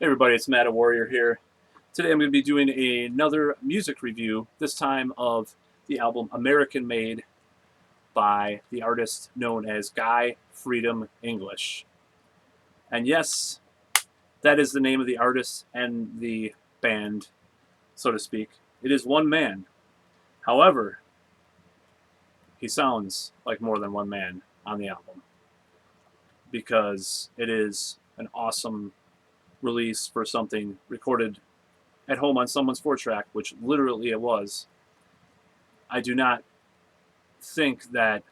Hey everybody, it's Matt a Warrior here. Today I'm going to be doing another music review, this time of the album American Made by the artist known as Guy Freedom English. And yes, that is the name of the artist and the band, so to speak. It is one man. However, he sounds like more than one man on the album because it is an awesome release for something recorded at home on someone's 4-track, which literally it was. I do not think that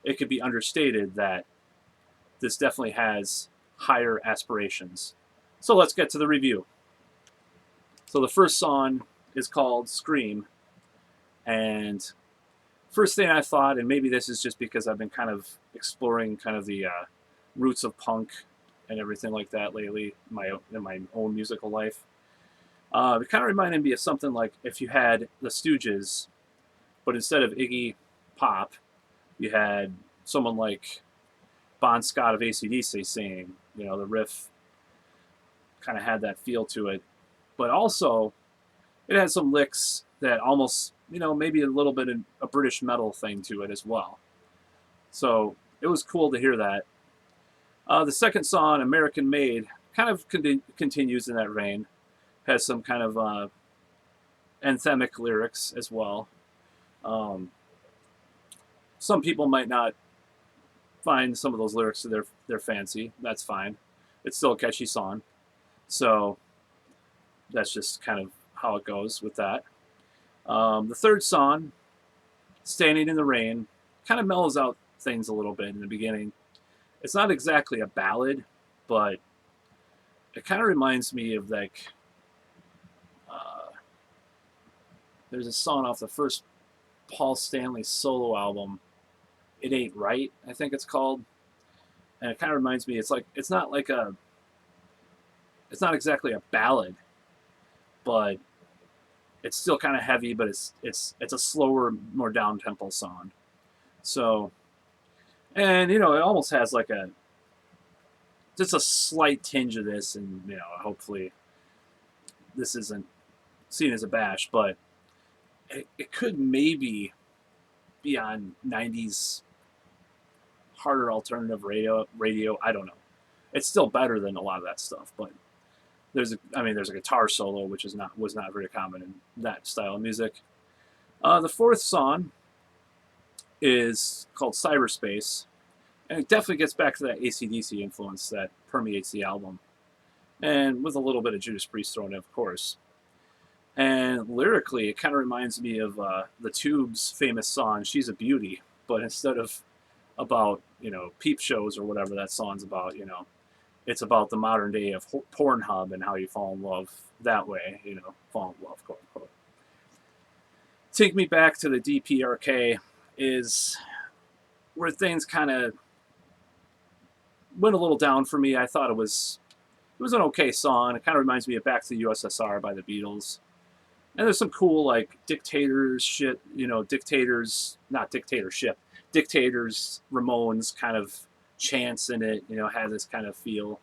it could be understated that this definitely has higher aspirations. So let's get to the review. So the first song is called Scream, and first thing I thought, and maybe this is just because I've been kind of exploring kind of the roots of punk and everything like that lately in my own musical life. It kind of reminded me of something like if you had the Stooges, but instead of Iggy Pop, you had someone like Bon Scott of AC/DC singing. You know, the riff kind of had that feel to it, but also it had some licks that almost, maybe a little bit of a British metal thing to it as well. So it was cool to hear that. The second song, American Made, kind of continues in that vein. Has some kind of anthemic lyrics as well. Um, some people might not find some of those lyrics to their fancy. That's fine. It's still a catchy song. So that's just kind of how it goes with that. The third song, Standing in the Rain, kind of mellows out things a little bit in the beginning. It's not exactly a ballad, but it kind of reminds me of like, uh, there's a song off the first Paul Stanley solo album, It Ain't Right, I think it's called. And it kind of reminds me, it's not exactly a ballad, but it's still kind of heavy, but it's a slower, more down tempo song. So, and it almost has like a just a slight tinge of this, and hopefully this isn't seen as a bash, but it could maybe be on '90s harder alternative radio. I don't know. It's still better than a lot of that stuff, but there's a guitar solo which was not very common in that style of music. The fourth song is called Cyberspace, and it definitely gets back to that AC/DC influence that permeates the album, and with a little bit of Judas Priest thrown in, of course. And lyrically, it kind of reminds me of the Tubes' famous song "She's a Beauty," but instead of about peep shows or whatever that song's about, it's about the modern day of Pornhub and how you fall in love that way, fall in love, quote unquote. Take Me Back to the DPRK is where things kind of went a little down for me. I thought it was an okay song. It kind of reminds me of Back to the USSR by the Beatles. And there's some cool like dictators shit, dictators, not dictatorship, dictators, Ramones kind of chants in it, had this kind of feel.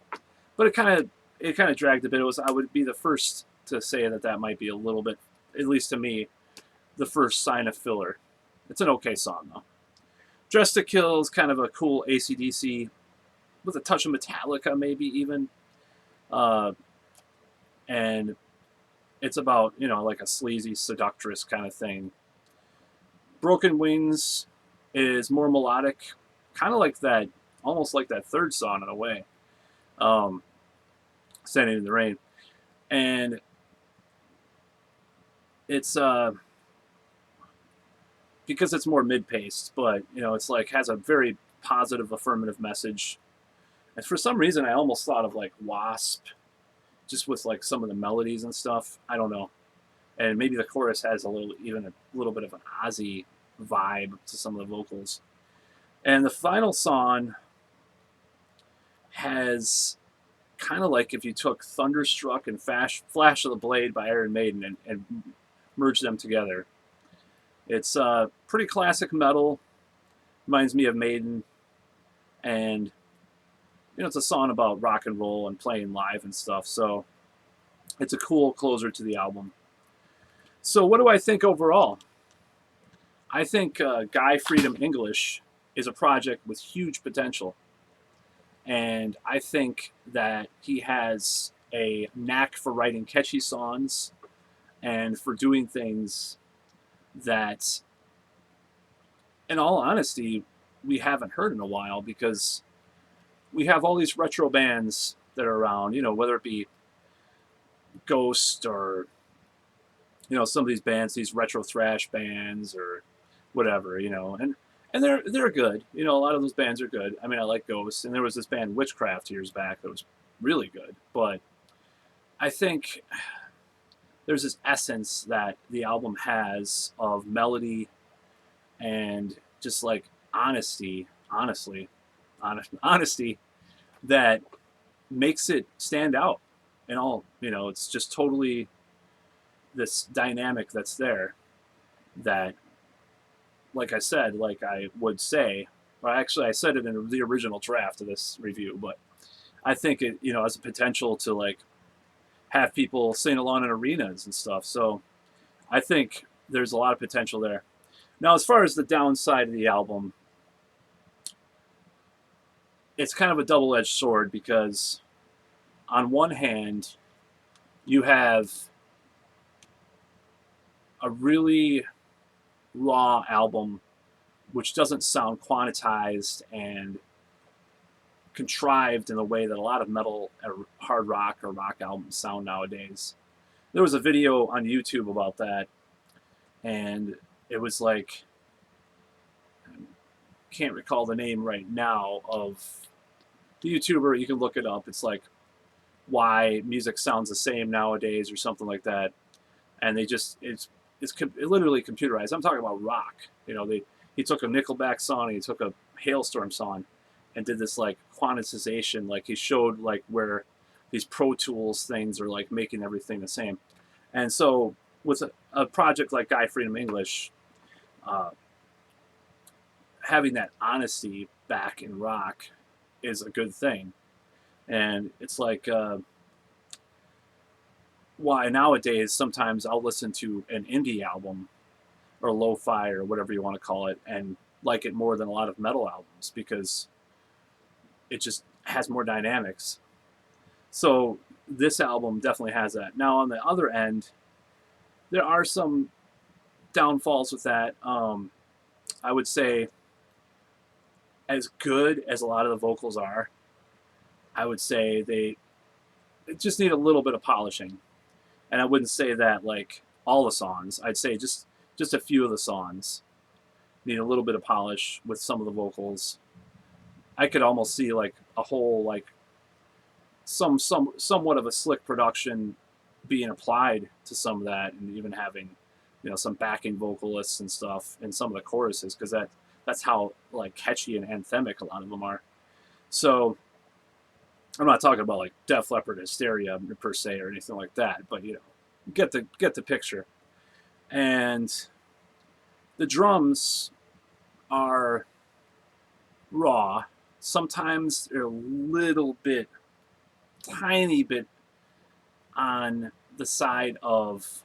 But it kind of dragged a bit. I would be the first to say that might be a little bit, at least to me, the first sign of filler. It's an okay song though. Dressed to Kill is kind of a cool AC/DC with a touch of Metallica, maybe even. Uh, and it's about, like a sleazy seductress kind of thing. Broken Wings is more melodic, kind of like that, almost like that third song in a way, um, Standing in the Rain. And it's because it's more mid-paced, but it's like has a very positive, affirmative message. And for some reason, I almost thought of like Wasp, just with like some of the melodies and stuff. I don't know, and maybe the chorus has even a little bit of an Ozzy vibe to some of the vocals. And the final song has kind of like if you took Thunderstruck and Flash of the Blade by Iron Maiden and merged them together. It's pretty classic metal, reminds me of Maiden, and it's a song about rock and roll and playing live and stuff. So it's a cool closer to the album. So what do I think overall? I think Guy Freedom English is a project with huge potential. And I think that he has a knack for writing catchy songs and for doing things that, in all honesty, we haven't heard in a while, because we have all these retro bands that are around, whether it be Ghost or, some of these bands, these retro thrash bands or whatever, and they're good. A lot of those bands are good. I mean, I like Ghost, and there was this band Witchcraft years back that was really good. But I think there's this essence that the album has of melody and just like honesty, honesty that makes it stand out. And all, it's just totally this dynamic that's there that, like I said, like I would say, or actually I said it in the original draft of this review, but I think it, has a potential to like have people sing along in arenas and stuff. So I think there's a lot of potential there. Now, as far as the downside of the album, it's kind of a double-edged sword, because on one hand, you have a really raw album which doesn't sound quantized and contrived in the way that a lot of metal or hard rock or rock albums sound nowadays. There was a video on YouTube about that, and it was like, I can't recall the name right now of the YouTuber. You can look it up. It's like why music sounds the same nowadays or something like that. And they just, it's literally computerized. I'm talking about rock. He took a Nickelback song, and he took a Hailstorm song, and did this like quantization. Like he showed like where these Pro Tools things are like making everything the same. And so with a project like Guy Freedom English, having that honesty back in rock is a good thing. And it's like why nowadays sometimes I'll listen to an indie album or lo-fi or whatever you want to call it and like it more than a lot of metal albums, because it just has more dynamics. So this album definitely has that. Now on the other end, there are some downfalls with that. I would say, as good as a lot of the vocals are, I would say they just need a little bit of polishing. And I wouldn't say that like all the songs. I'd say just a few of the songs need a little bit of polish with some of the vocals. I could almost see like a whole like somewhat of a slick production being applied to some of that, and even having some backing vocalists and stuff in some of the choruses, because that's how like catchy and anthemic a lot of them are. So I'm not talking about like Def Leppard Hysteria per se or anything like that, but get the picture. And the drums are raw. Sometimes they're a little bit, tiny bit on the side of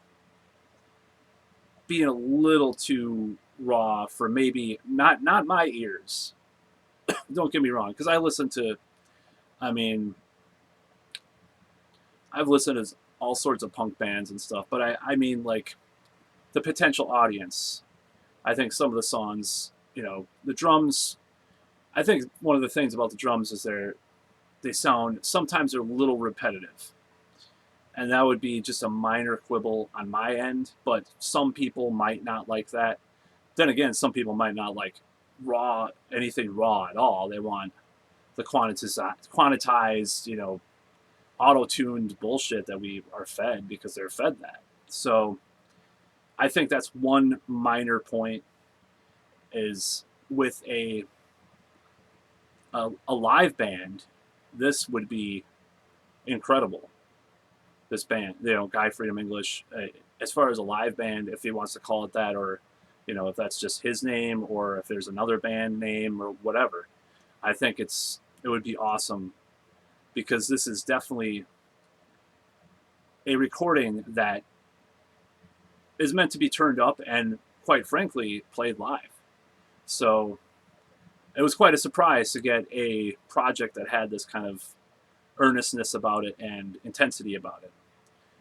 being a little too raw for maybe not my ears. Don't get me wrong, because I've listened to all sorts of punk bands and stuff, but I mean like the potential audience. I think some of the songs, the drums, I think one of the things about the drums is they sound, sometimes they're a little repetitive. And that would be just a minor quibble on my end, but some people might not like that. Then again, some people might not like anything raw at all. They want the quantized, auto-tuned bullshit that we are fed because they're fed that. So I think that's one minor point, is with a live band, this would be incredible. This band, Guy Freedom English, as far as a live band, if he wants to call it that, or if that's just his name, or if there's another band name or whatever, I think it would be awesome because this is definitely a recording that is meant to be turned up and, quite frankly, played live. So it was quite a surprise to get a project that had this kind of earnestness about it and intensity about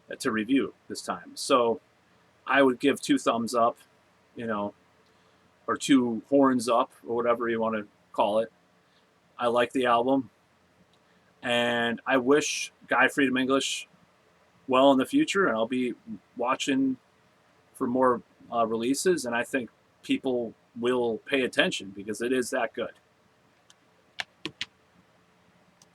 it to review this time. So I would give 2 thumbs up, you know, or 2 horns up, or whatever you want to call it. I like the album, and I wish Guy Freedom English well in the future, and I'll be watching for more releases, and I think people will pay attention because it is that good.